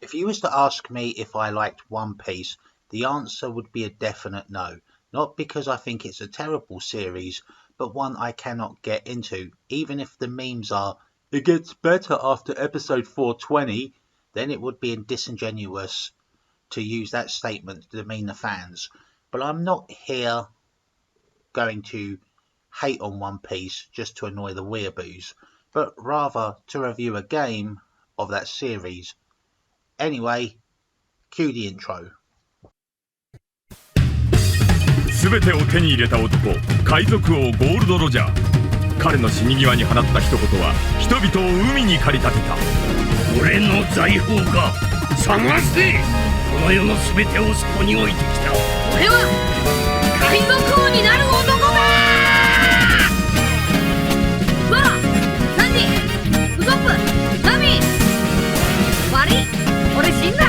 If you was to ask me if I liked One Piece, the answer would be a definite no. Not because I think it's a terrible series, but one I cannot get into. Even if the memes are, it gets better after episode 420, then it would be disingenuous to use that statement to demean the fans. But I'm not here going to hate on One Piece just to annoy the weeaboos, but rather to review a game of that series. Anyway, cue the intro. 全てを手に入れた男、海賊王ゴールド・ロジャー。彼の死に際に放った一言は人々を海に駆り立てた。俺の財宝か、探せ。この世の全てをそこに置いてきた。俺は海賊王になる男だ。ゾロ、サンジ、ウソップ、ナミ。悪い、俺死んだ。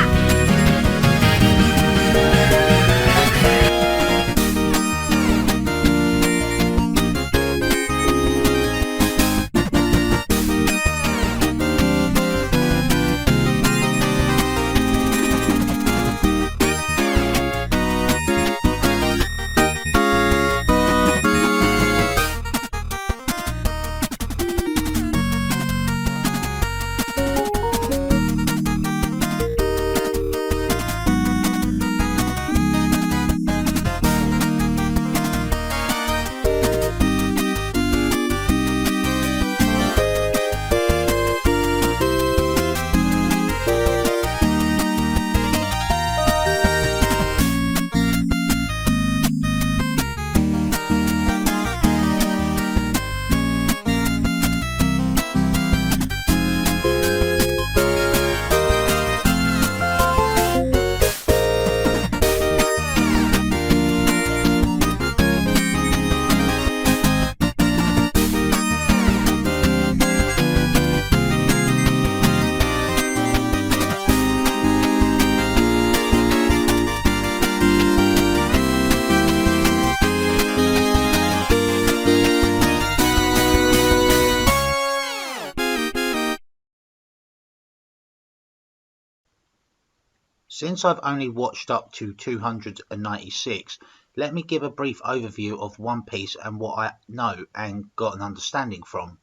Since I've only watched up to 296, let me give a brief overview of One Piece and what I know and got an understanding from.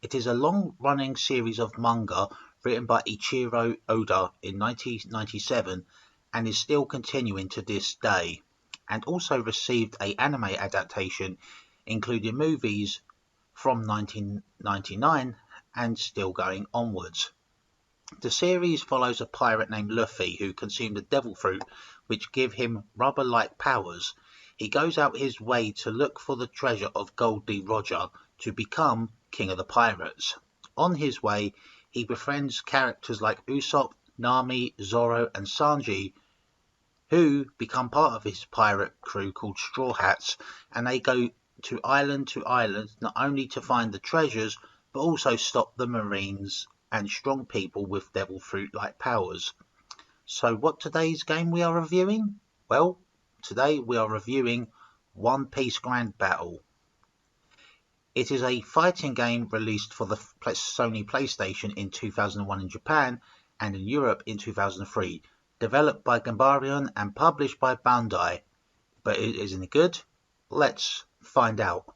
It is a long-running series of manga written by Ichiro Oda in 1997 and is still continuing to this day, and also received an anime adaptation including movies from 1999 and still going onwards. The series follows a pirate named Luffy who consumed a devil fruit which give him rubber-like powers. He goes out his way to look for the treasure of Gold D. Roger to become King of the Pirates. On his way, he befriends characters like Usopp, Nami, Zoro and Sanji, who become part of his pirate crew called Straw Hats, and they go to island not only to find the treasures but also stop the Marines and strong people with devil fruit-like powers. So what today's game we are reviewing? Well, today we are reviewing One Piece Grand Battle. It is a fighting game released for the Sony PlayStation in 2001 in Japan and in Europe in 2003, developed by Gambarion and published by Bandai. But isn't it good? Let's find out.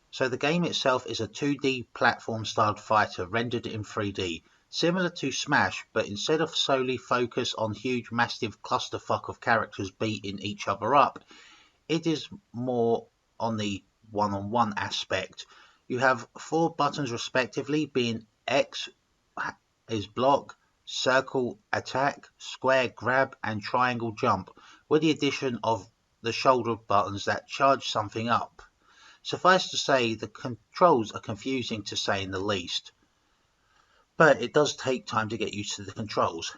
So the game itself is a 2D platform-styled fighter rendered in 3D, similar to Smash, but instead of solely focus on huge massive clusterfuck of characters beating each other up, it is more on the one-on-one aspect. You have 4 buttons respectively, being X is block, circle attack, square grab and triangle jump, with the addition of the shoulder buttons that charge something up. Suffice to say, the controls are confusing to say in the least, but it does take time to get used to the controls.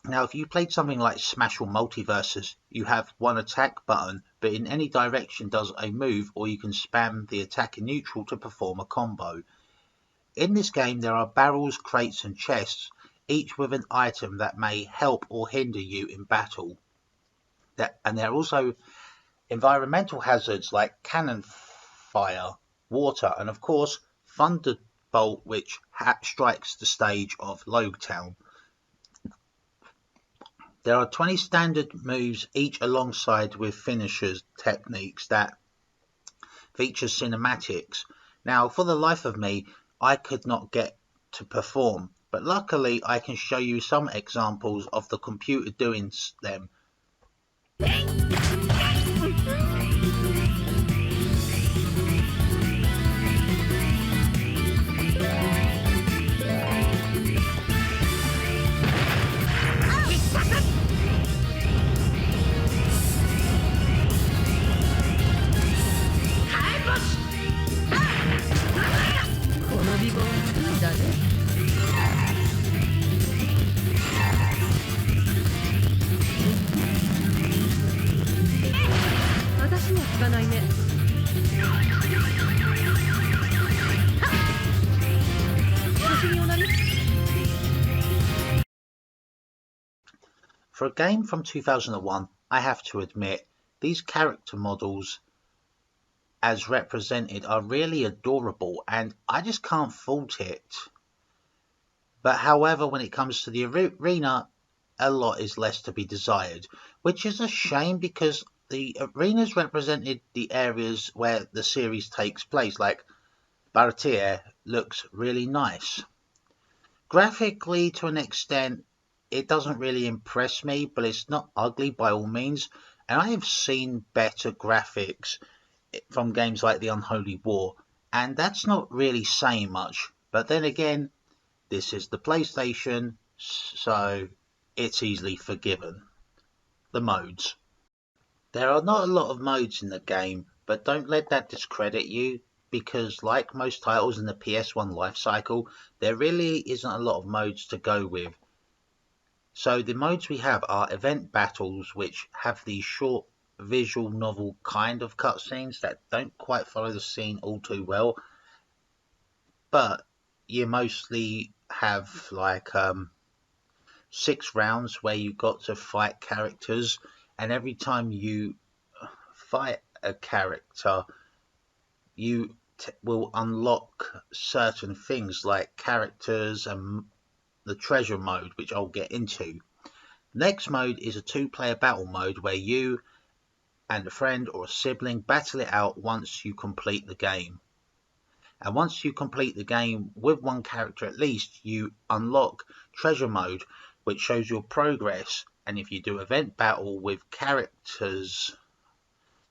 Now, if you played something like Smash or Multiversus, you have one attack button, but in any direction does a move, or you can spam the attack in neutral to perform a combo. In this game, there are barrels, crates and chests, each with an item that may help or hinder you in battle. And there are also environmental hazards like cannon fire, water, and of course thunder bolt which strikes the stage of Logetown. There are 20 standard moves, each alongside with finishers techniques that feature cinematics. Now, for the life of me, I could not get to perform, but luckily I can show you some examples of the computer doing them. For a game from 2001, I have to admit, these character models as represented are really adorable and I just can't fault it. But however, when it comes to the arena, a lot is less to be desired, which is a shame because the arenas represented the areas where the series takes place, like Bartier looks really nice. Graphically, to an extent, it doesn't really impress me, but it's not ugly by all means, and I have seen better graphics from games like The Unholy War, and that's not really saying much. But then again, this is the PlayStation, so it's easily forgiven. The modes. There are not a lot of modes in the game, but don't let that discredit you, because like most titles in the PS1 lifecycle, there really isn't a lot of modes to go with. So the modes we have are event battles, which have these short visual novel kind of cutscenes that don't quite follow the scene all too well, but you mostly have like 6 rounds where you got to fight characters, and every time you fight a character you will unlock certain things like characters and the treasure mode, which I'll get into. Next mode is a 2-player battle mode where you and a friend or a sibling battle it out once you complete the game. And once you complete the game with one character at least, you unlock treasure mode, which shows your progress. And if you do event battle with characters,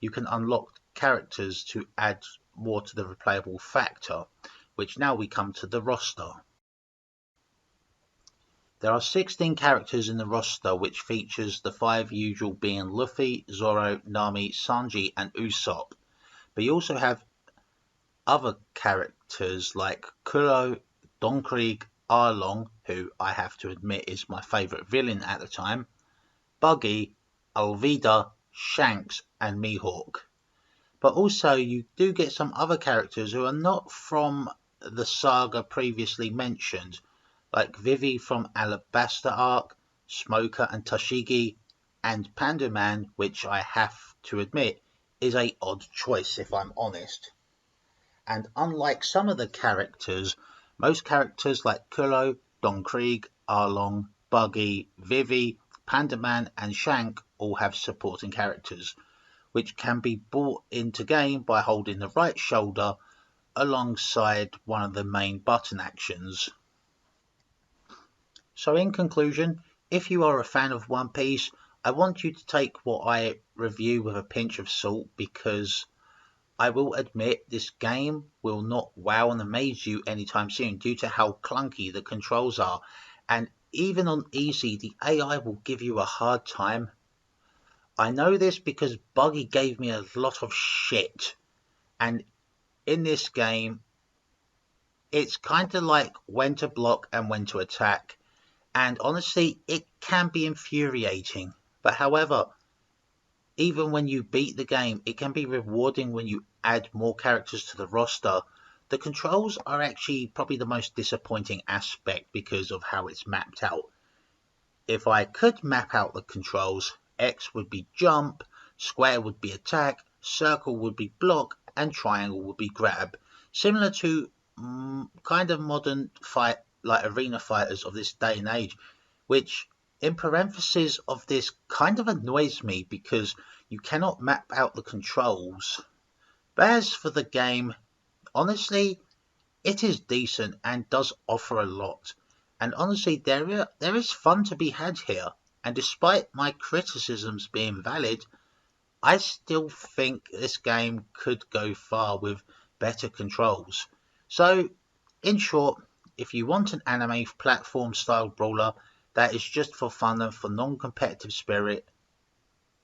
you can unlock characters to add more to the replayable factor, which now we come to the roster. There are 16 characters in the roster, which features the 5 usual being Luffy, Zoro, Nami, Sanji and Usopp. But you also have other characters like Kuro, Don Krieg, Arlong, who I have to admit is my favourite villain at the time, Buggy, Alvida, Shanks and Mihawk. But also you do get some other characters who are not from the saga previously mentioned, like Vivi from Alabasta Arc, Smoker and Tashigi, and Panda Man, which I have to admit is a odd choice if I'm honest. And unlike some of the characters, most characters like Kuro, Don Krieg, Arlong, Buggy, Vivi, Panda Man and Shank all have supporting characters, which can be brought into game by holding the right shoulder alongside one of the main button actions. So in conclusion, if you are a fan of One Piece, I want you to take what I review with a pinch of salt, because I will admit this game will not wow and amaze you anytime soon due to how clunky the controls are, and even on easy the AI will give you a hard time. I know this because Buggy gave me a lot of shit, and in this game it's kind of like when to block and when to attack. And honestly, it can be infuriating. But however, even when you beat the game, it can be rewarding when you add more characters to the roster. The controls are actually probably the most disappointing aspect because of how it's mapped out. If I could map out the controls, X would be jump, square would be attack, circle would be block, and triangle would be grab. Similar to kind of modern fight, like arena fighters of this day and age, which in parentheses of this kind of annoys me because you cannot map out the controls. But as for the game, honestly, it is decent and does offer a lot. And honestly, there is fun to be had here. And despite my criticisms being valid, I still think this game could go far with better controls. So, in short, if you want an anime platform style brawler that is just for fun and for non-competitive spirit,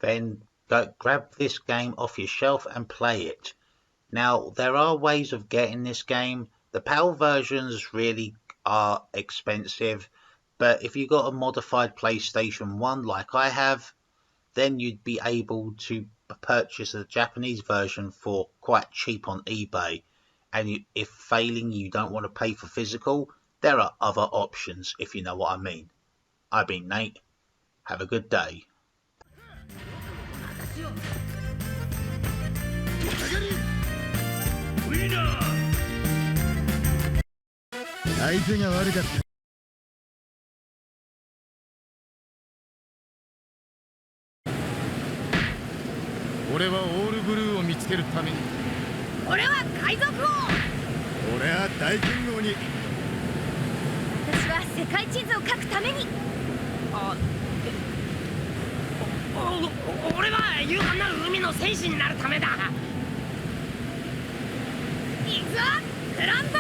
then go grab this game off your shelf and play it. Now, there are ways of getting this game. The PAL versions really are expensive, but if you got a modified PlayStation 1 like I have, then you'd be able to purchase the Japanese version for quite cheap on eBay. And if failing you don't want to pay for physical, there are other options, if you know what I mean. I've been Nate. Have a good day. ウィナー相手が悪かった。俺はオールブルーを見つけるために。俺は海賊王。俺は大剣王に。私は世界地図を書くために。俺は勇敢なる海の戦士になるためだ。いくぞグランド